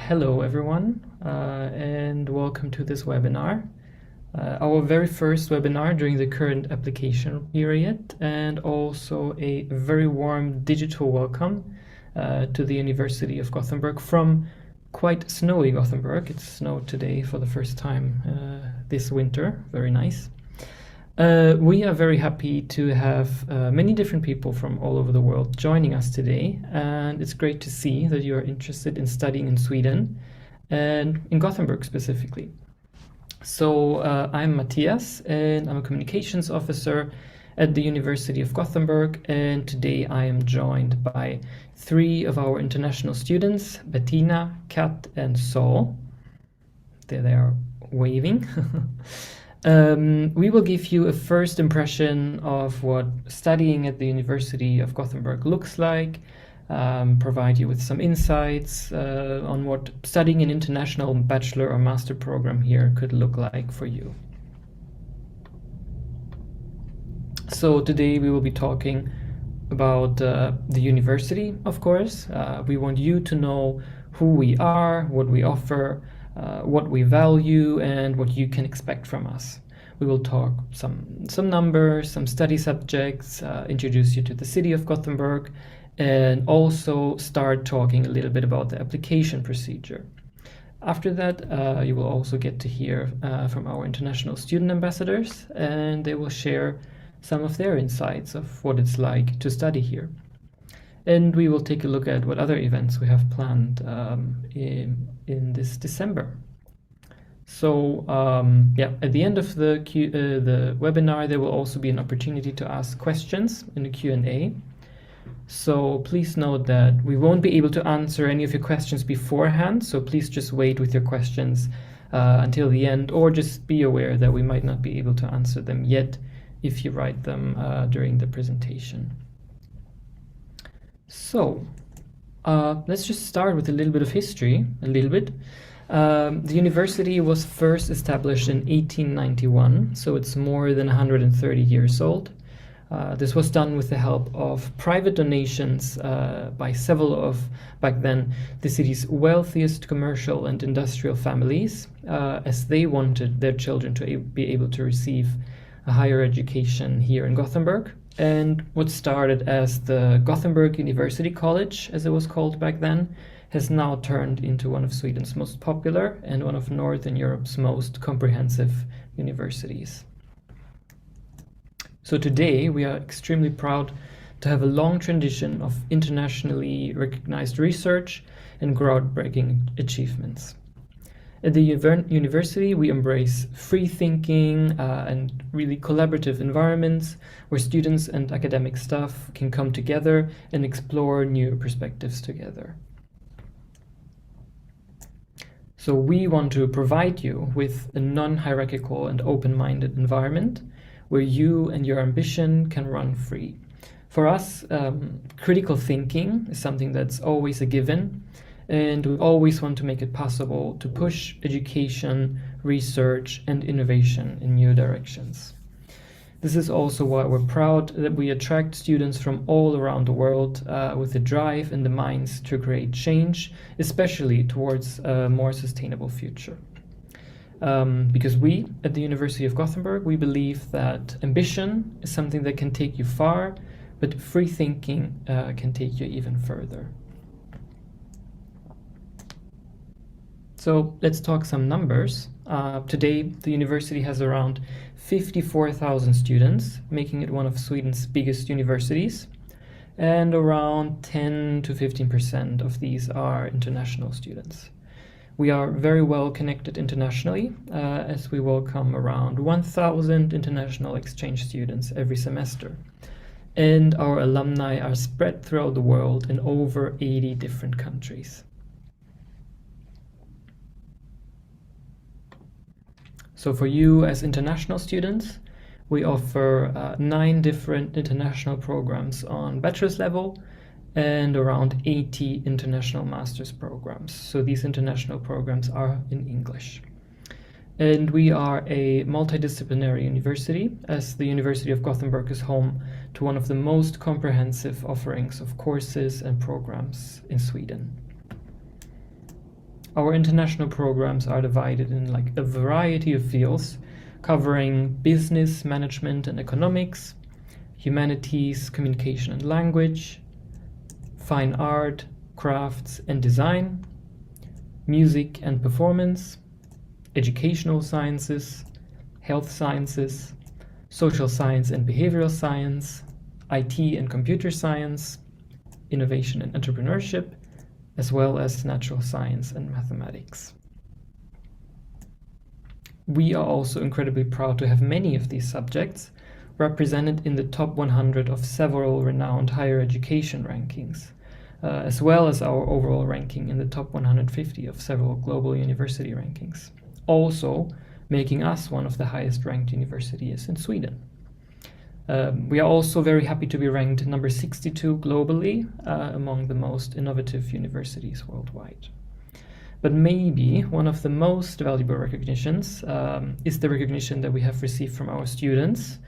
Hello everyone, and welcome to this webinar. Our very first webinar during the current application period, and also a very warm digital welcome to the University of Gothenburg from quite snowy Gothenburg. It snowed today for the first time this winter, very nice. We are very happy to have many different people from all over the world joining us today, and it's great to see that you are interested in studying in Sweden and in Gothenburg specifically. So I'm Matthias, and I'm a communications officer at the University of Gothenburg, and today I am joined by three of our international students, Bettina, Kat, and Saul. There they are waving. We will give you a first impression of what studying at the University of Gothenburg looks like, provide you with some insights on what studying an international bachelor or master program here could look like for you. So today we will be talking about the university, of course. We want you to know who we are, what we offer, what we value, and what you can expect from us. We will talk some numbers, some study subjects, introduce you to the city of Gothenburg, and also start talking a little bit about the application procedure. After that, you will also get to hear from our international student ambassadors, and they will share some of their insights of what it's like to study here. And we will take a look at what other events we have planned in this December. So at the end of the webinar, there will also be an opportunity to ask questions in the Q&A. So please note that we won't be able to answer any of your questions beforehand, so please just wait with your questions until the end, or just be aware that we might not be able to answer them yet if you write them during the presentation. So let's just start with a little bit of history, The university was first established in 1891, so it's more than 130 years old. This was done with the help of private donations by several of, back then, the city's wealthiest commercial and industrial families, as they wanted their children to be able to receive a higher education here in Gothenburg. And what started as the Gothenburg University College, as it was called back then, has now turned into one of Sweden's most popular and one of Northern Europe's most comprehensive universities. So today we are extremely proud to have a long tradition of internationally recognized research and groundbreaking achievements. At the university, we embrace free thinking and really collaborative environments where students and academic staff can come together and explore new perspectives together. So we want to provide you with a non-hierarchical and open-minded environment where you and your ambition can run free. For us, critical thinking is something that's always a given, and we always want to make it possible to push education, research, and innovation in new directions. This is also why we're proud that we attract students from all around the world with the drive and the minds to create change, especially towards a more sustainable future. Because we, at the University of Gothenburg, we believe that ambition is something that can take you far, but free thinking can take you even further. So let's talk some numbers. Today, the university has around 54,000 students, making it one of Sweden's biggest universities, and around 10 to 15% of these are international students. We are very well connected internationally, as we welcome around 1,000 international exchange students every semester. And our alumni are spread throughout the world in over 80 different countries. So for you as international students, we offer 9 different international programs on bachelor's level and around 80 international master's programs. So these international programs are in English. And we are a multidisciplinary university, as the University of Gothenburg is home to one of the most comprehensive offerings of courses and programs in Sweden. Our international programs are divided in like a variety of fields, covering business, management and economics, humanities, communication and language, fine art, crafts and design, music and performance, educational sciences, health sciences, social science and behavioral science, IT and computer science, innovation and entrepreneurship, as well as natural science and mathematics. We are also incredibly proud to have many of these subjects represented in the top 100 of several renowned higher education rankings, as well as our overall ranking in the top 150 of several global university rankings, also making us one of the highest ranked universities in Sweden. We are also very happy to be ranked number 62 globally among the most innovative universities worldwide. But maybe one of the most valuable recognitions is the recognition that we have received from our students,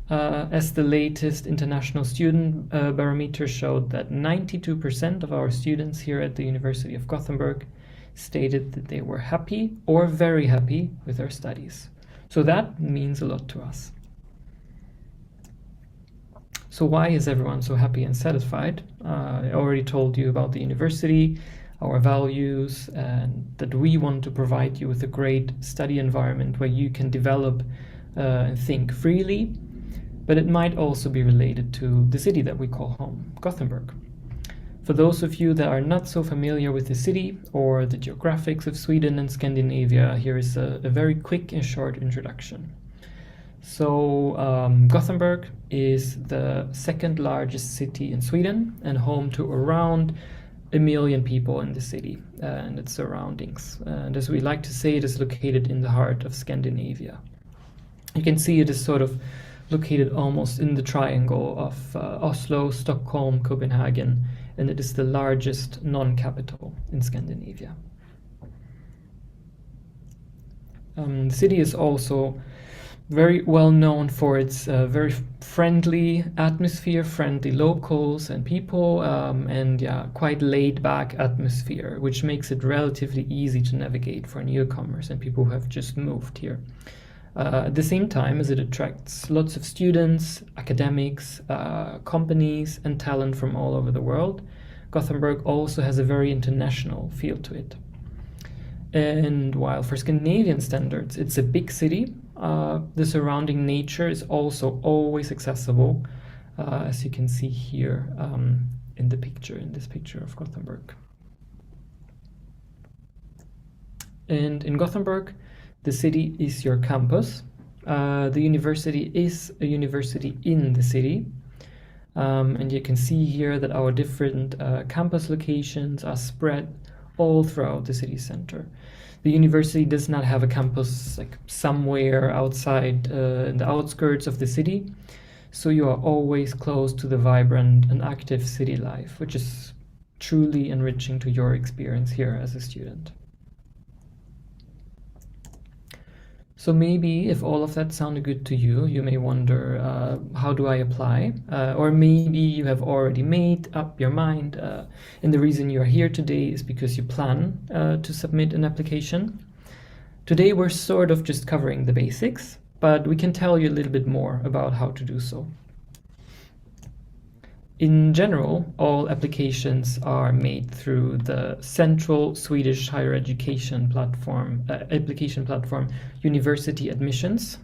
as the latest international student barometer showed that 92% of our students here at the University of Gothenburg stated that they were happy or very happy with their studies. So that means a lot to us. So why is everyone so happy and satisfied? I already told you about the university, our values, and that we want to provide you with a great study environment where you can develop and think freely, but it might also be related to the city that we call home, Gothenburg. For those of you that are not so familiar with the city or the geographics of Sweden and Scandinavia, here is a very quick and short introduction. So Gothenburg is the second largest city in Sweden and home to around 1 million people in the city and its surroundings. And as we like to say, it is located in the heart of Scandinavia. You can see it is sort of located almost in the triangle of Oslo, Stockholm, Copenhagen, and it is the largest non-capital in Scandinavia. The city is also very well known for its very friendly atmosphere, friendly locals and people, and quite laid back atmosphere, which makes it relatively easy to navigate for newcomers and people who have just moved here. At the same time as it attracts lots of students, academics, companies and talent from all over the world, Gothenburg also has a very international feel to it. And while for Scandinavian standards it's a big city, the surrounding nature is also always accessible, as you can see here in this picture of Gothenburg. And in Gothenburg, the city is your campus. The university is a university in the city. And you can see here that our different campus locations are spread all throughout the city center. The university does not have a campus like somewhere outside in the outskirts of the city, so you are always close to the vibrant and active city life, which is truly enriching to your experience here as a student. So maybe if all of that sounded good to you, you may wonder, how do I apply? Or maybe you have already made up your mind, and the reason you are here today is because you plan to submit an application. Today we're sort of just covering the basics, but we can tell you a little bit more about how to do so. In general, all applications are made through the central Swedish higher education platform, application platform, University Admissions.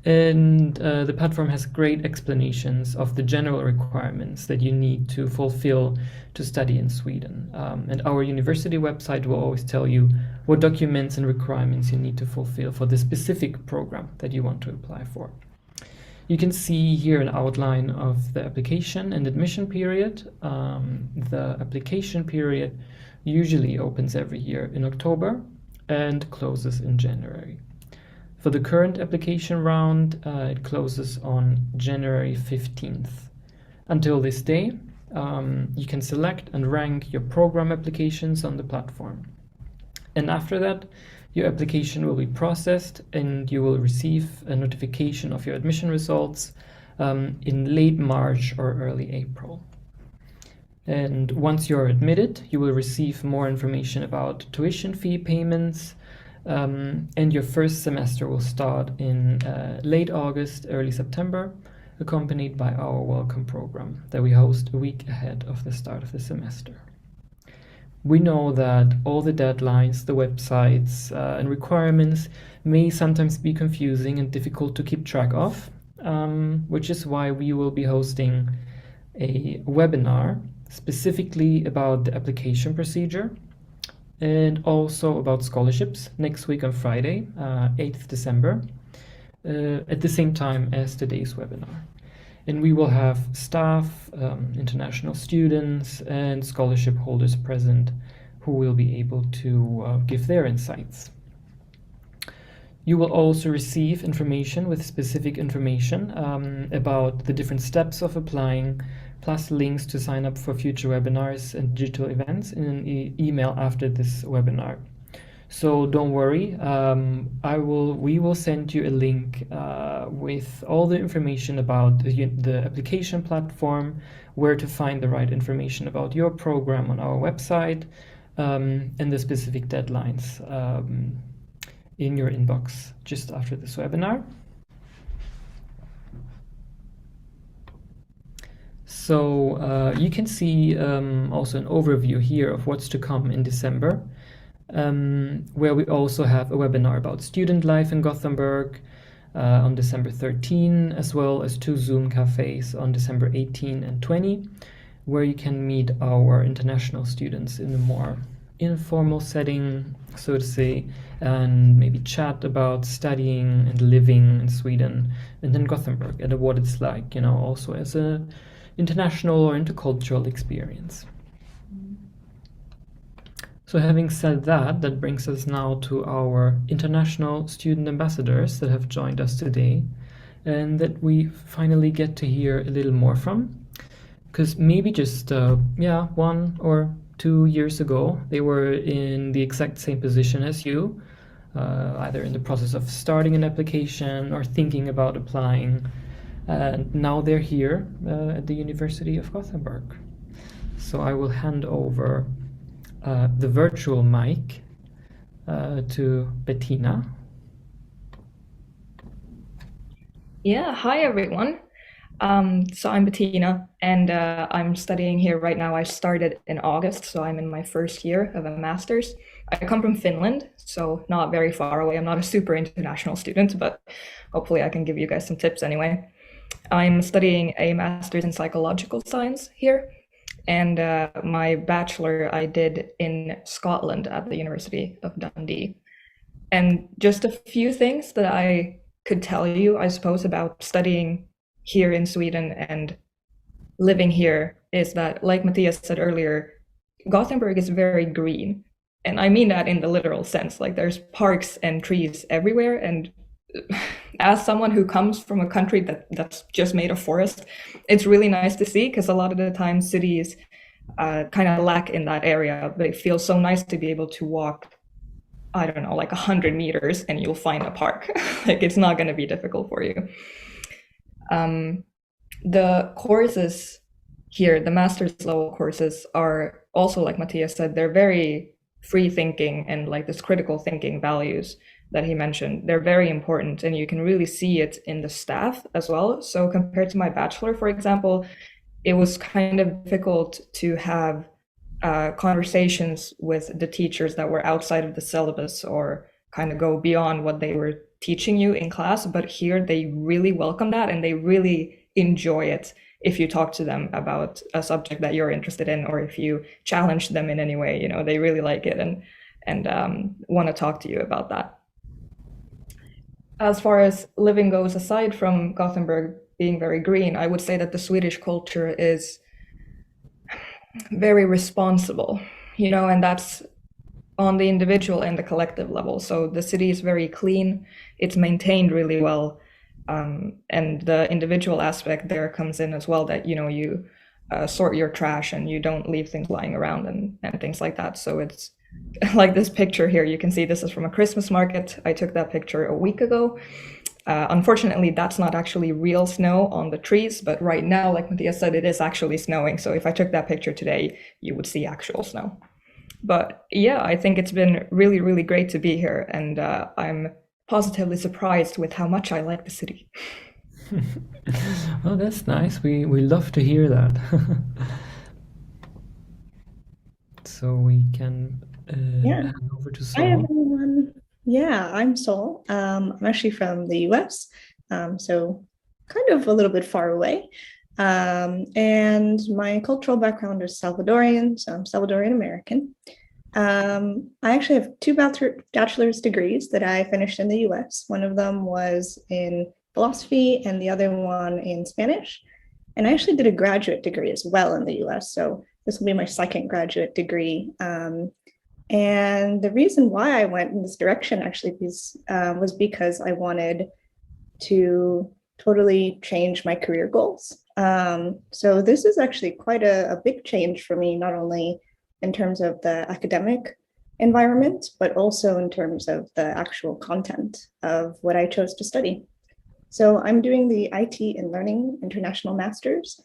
And the platform has great explanations of the general requirements that you need to fulfill to study in Sweden. And our university website will always tell you what documents and requirements you need to fulfill for the specific program that you want to apply for. You can see here an outline of the application and admission period. The application period usually opens every year in October and closes in January. For the current application round, it closes on January 15th. Until this day, you can select and rank your program applications on the platform. And after that, your application will be processed and you will receive a notification of your admission results in late March or early April. And once you're admitted, you will receive more information about tuition fee payments, and your first semester will start in late August, early September, accompanied by our welcome program that we host a week ahead of the start of the semester. We know that all the deadlines, the websites, and requirements may sometimes be confusing and difficult to keep track of, which is why we will be hosting a webinar specifically about the application procedure and also about scholarships next week on Friday, 8th December, at the same time as today's webinar. And we will have staff, international students, and scholarship holders present who will be able to give their insights. You will also receive information with specific information about the different steps of applying, plus links to sign up for future webinars and digital events in an email after this webinar. So don't worry, we will send you a link with all the information about the application platform, where to find the right information about your program on our website, and the specific deadlines in your inbox just after this webinar. So you can see also an overview here of what's to come in December, where we also have a webinar about student life in Gothenburg on December 13, as well as 2 Zoom cafes on December 18 and 20, where you can meet our international students in a more informal setting, so to say, and maybe chat about studying and living in Sweden and in Gothenburg and what it's like, also as a international or intercultural experience. So having said that, that brings us now to our international student ambassadors that have joined us today and that we finally get to hear a little more from. Because maybe just 1 or 2 years ago, they were in the exact same position as you, either in the process of starting an application or thinking about applying. And now they're here at the University of Gothenburg. So I will hand over the virtual mic to Bettina. Yeah, hi everyone. So I'm Bettina, and I'm studying here right now. I started in August, so I'm in my first year of a master's. I come from Finland, so not very far away. I'm not a super international student, but hopefully I can give you guys some tips anyway. I'm studying a master's in psychological science here, and my bachelor I did in Scotland at the University of Dundee. And just a few things that I could tell you, I suppose, about studying here in Sweden and living here is that, like Matthias said earlier, Gothenburg is very green. And I mean that in the literal sense, like there's parks and trees everywhere. And as someone who comes from a country that's just made of forest, it's really nice to see, because a lot of the time cities kind of lack in that area. But it feels so nice to be able to walk, I don't know, like 100 meters and you'll find a park. Like it's not going to be difficult for you. The courses here, the master's level courses, are also, like Matthias said, they're very free thinking, and like this critical thinking values that he mentioned, they're very important, and you can really see it in the staff as well. So compared to my bachelor, for example, it was kind of difficult to have conversations with the teachers that were outside of the syllabus or kind of go beyond what they were teaching you in class. But here they really welcome that, and they really enjoy it if you talk to them about a subject that you're interested in, or if you challenge them in any way. They really like it and want to talk to you about that. As far as living goes, aside from Gothenburg being very green, I would say that the Swedish culture is very responsible, and that's on the individual and the collective level. So the city is very clean, it's maintained really well, and the individual aspect there comes in as well, that you sort your trash and you don't leave things lying around and things like that. So it's like this picture here, you can see this is from a Christmas market. I took that picture a week ago. Unfortunately, that's not actually real snow on the trees, but right now, like Matthias said, it is actually snowing. So if I took that picture today, you would see actual snow. But yeah, I think it's been really, really great to be here, and I'm positively surprised with how much I like the city. Oh, that's nice. We love to hear that. So we can Yeah. hand over to Hi, Sol. everyone. Yeah, I'm Sol. I'm actually from the US, so kind of a little bit far away. And my cultural background is Salvadorian, so I'm Salvadorian American. I actually have two bachelor's degrees that I finished in the US. One of them was in philosophy and the other one in Spanish. And I actually did a graduate degree as well in the US. So this will be my second graduate degree. And the reason why I went in this direction actually was because I wanted to totally change my career goals. So this is actually quite a big change for me, not only in terms of the academic environment, but also in terms of the actual content of what I chose to study. So I'm doing the IT and Learning International Masters,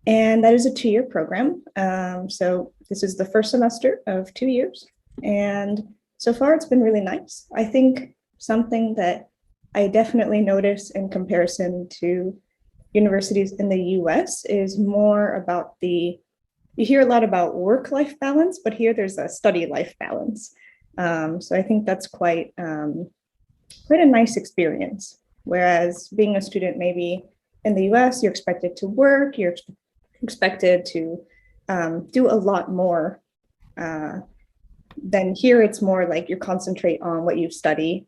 and that is a 2-year program. So this is the first semester of 2 years. And so far it's been really nice. I think something that I definitely notice in comparison to universities in the US is more about you hear a lot about work-life balance, but here there's a study-life balance. So I think that's quite a nice experience. Whereas being a student maybe in the US, you're expected to work, you're expected to do a lot more. Then here it's more like you concentrate on what you study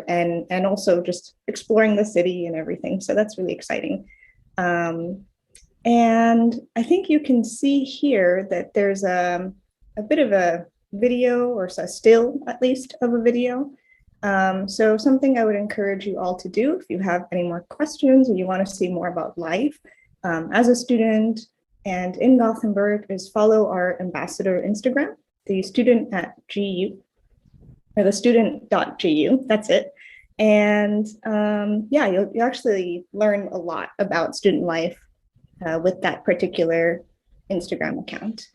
and also just exploring the city and everything. So that's really exciting. And I think you can see here that there's a bit of a video, or a still at least of a video. So something I would encourage you all to do if you have any more questions or you want to see more about life as a student and in Gothenburg is follow our ambassador Instagram, the student at GU, or the student.gu, that's it. And yeah, you'll actually learn a lot about student life with that particular Instagram account.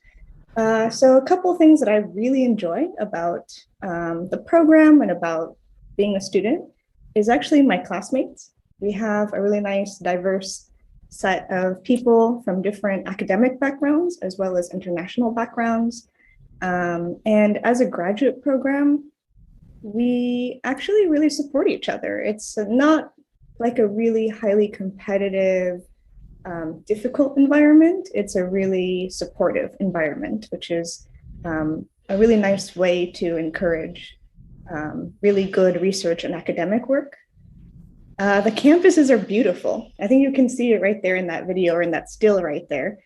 So a couple of things that I really enjoy about the program and about being a student is actually my classmates. We have a really nice, diverse set of people from different academic backgrounds as well as international backgrounds. And as a graduate program, we actually really support each other. It's not like a really highly competitive, difficult environment. It's a really supportive environment, which is a really nice way to encourage really good research and academic work. The campuses are beautiful. I think you can see it right there in that video or in that still right there.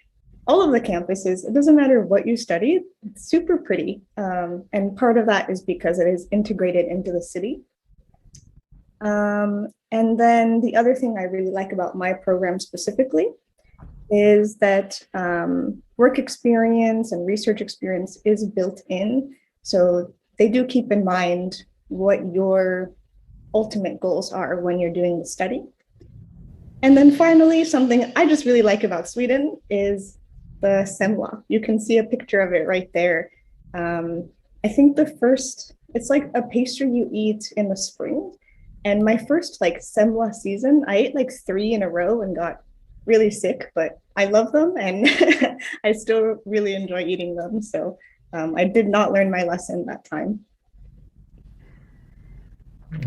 All of the campuses, it doesn't matter what you study, it's super pretty. And part of that is because it is integrated into the city. And then the other thing I really like about my program specifically is that work experience and research experience is built in. So they do keep in mind what your ultimate goals are when you're doing the study. And then finally, something I just really like about Sweden is the semla. You can see a picture of it right there. I think it's like a pastry you eat in the spring. And my first semla season, I ate 3 in a row and got really sick, but I love them and I still really enjoy eating them. So I did not learn my lesson that time.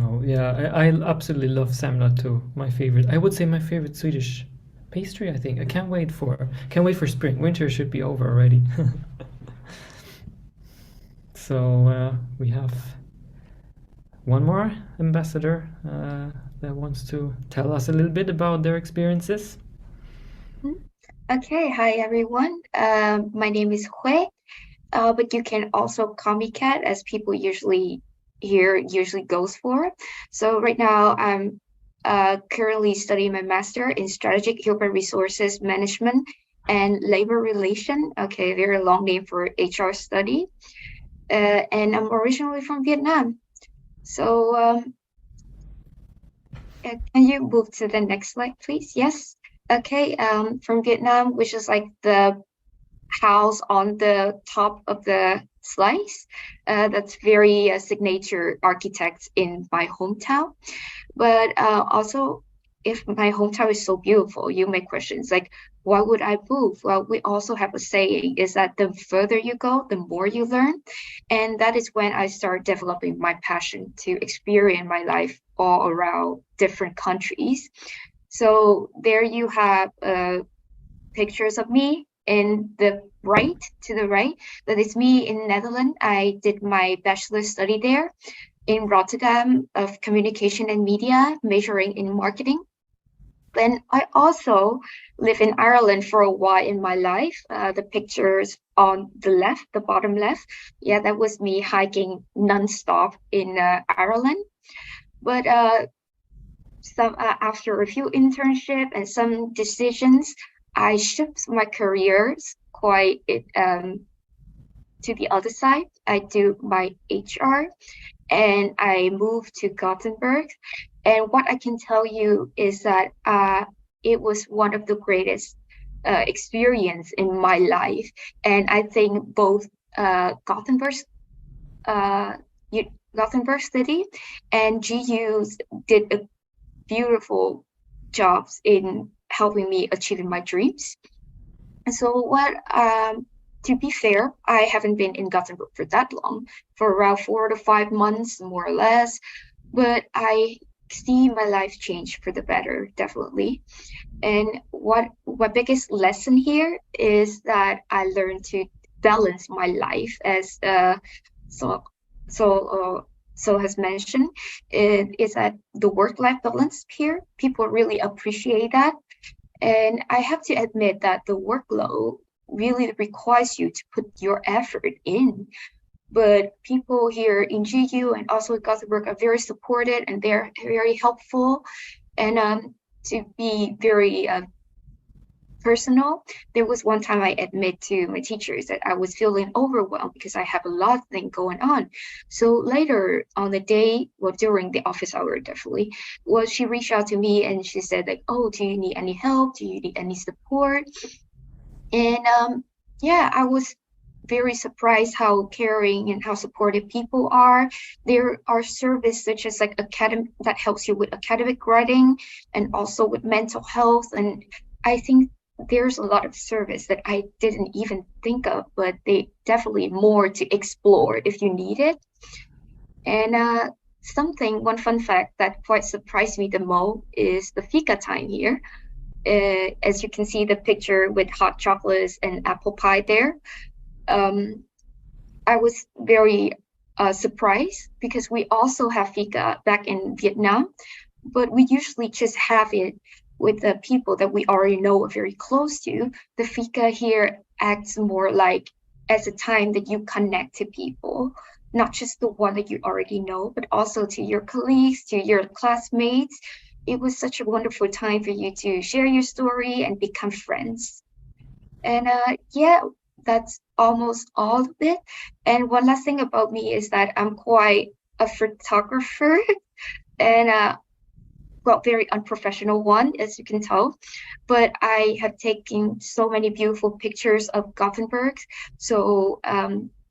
Oh yeah, I absolutely love semla too. My favorite. I would say my favorite Swedish pastry, I think. I can't wait for spring. Winter should be over already. So we have one more ambassador that wants to tell us a little bit about their experiences. Okay, hi everyone. My name is Hui, but you can also call me Kat, as people usually goes for. So right now I'm currently studying my master in strategic human resources management and labor relation. Okay, very long name for HR study. And I'm originally from Vietnam. So Can you move to the next slide, please? Yes. Okay. From Vietnam, which is like the house on the top of the slice. That's very signature architects in my hometown. But also, if my hometown is so beautiful, you may questions like, why would I move? Well, we also have a saying is that the further you go, the more you learn. And that is when I start developing my passion to experience my life all around different countries. So there you have pictures of me in the right, to the right. That is me in Netherlands. I did my bachelor's study there in Rotterdam of communication and media, majoring in marketing. Then I also live in Ireland for a while in my life. The pictures on the left, the bottom left, yeah, that was me hiking nonstop in Ireland. But after a few internships and some decisions, I shifted my careers quite to the other side. I do my HR and I moved to Gothenburg. And what I can tell you is that it was one of the greatest experience in my life. And I think both Gothenburg City and GU did a beautiful jobs in helping me achieving my dreams. And so to be fair, I haven't been in Gothenburg for that long, for around 4 to 5 months, more or less. But I see my life change for the better, definitely. And what biggest lesson here is that I learned to balance my life, as so has mentioned, is that the work-life balance here. People really appreciate that. And I have to admit that the workload really requires you to put your effort in. But people here in GU and also Gothenburg are very supportive and they're very helpful. And to be very personal, there was one time I admit to my teachers that I was feeling overwhelmed because I have a lot of things going on. So later on the day, well, during the office hour, definitely, well, she reached out to me and she said like, oh, do you need any help? Do you need any support? And yeah, I was very surprised how caring and how supportive people are. There are services such as like academic that helps you with academic writing and also with mental health. And I think there's a lot of service that I didn't even think of, but they definitely more to explore if you need it. And one fun fact that quite surprised me the most is the fika time here. As you can see the picture with hot chocolates and apple pie there. I was very surprised because we also have fika back in Vietnam, but we usually just have it with the people that we already know are very close to. The fika here acts more like as a time that you connect to people, not just the one that you already know, but also to your colleagues, to your classmates. It was such a wonderful time for you to share your story and become friends. And yeah, that's almost all of it. And one last thing about me is that I'm quite a photographer and well, very unprofessional one, as you can tell, but I have taken so many beautiful pictures of Gothenburg. So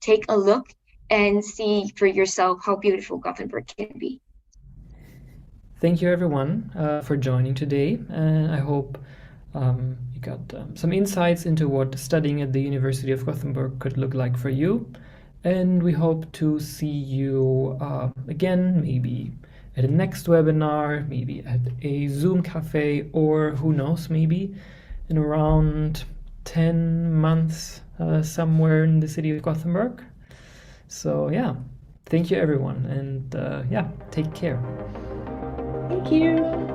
take a look and see for yourself how beautiful Gothenburg can be. Thank you everyone for joining today, and I hope you got some insights into what studying at the University of Gothenburg could look like for you. And we hope to see you again, maybe at a next webinar, maybe at a Zoom cafe, or who knows, maybe in around 10 months somewhere in the city of Gothenburg. So yeah, thank you everyone, and yeah, take care. Thank you.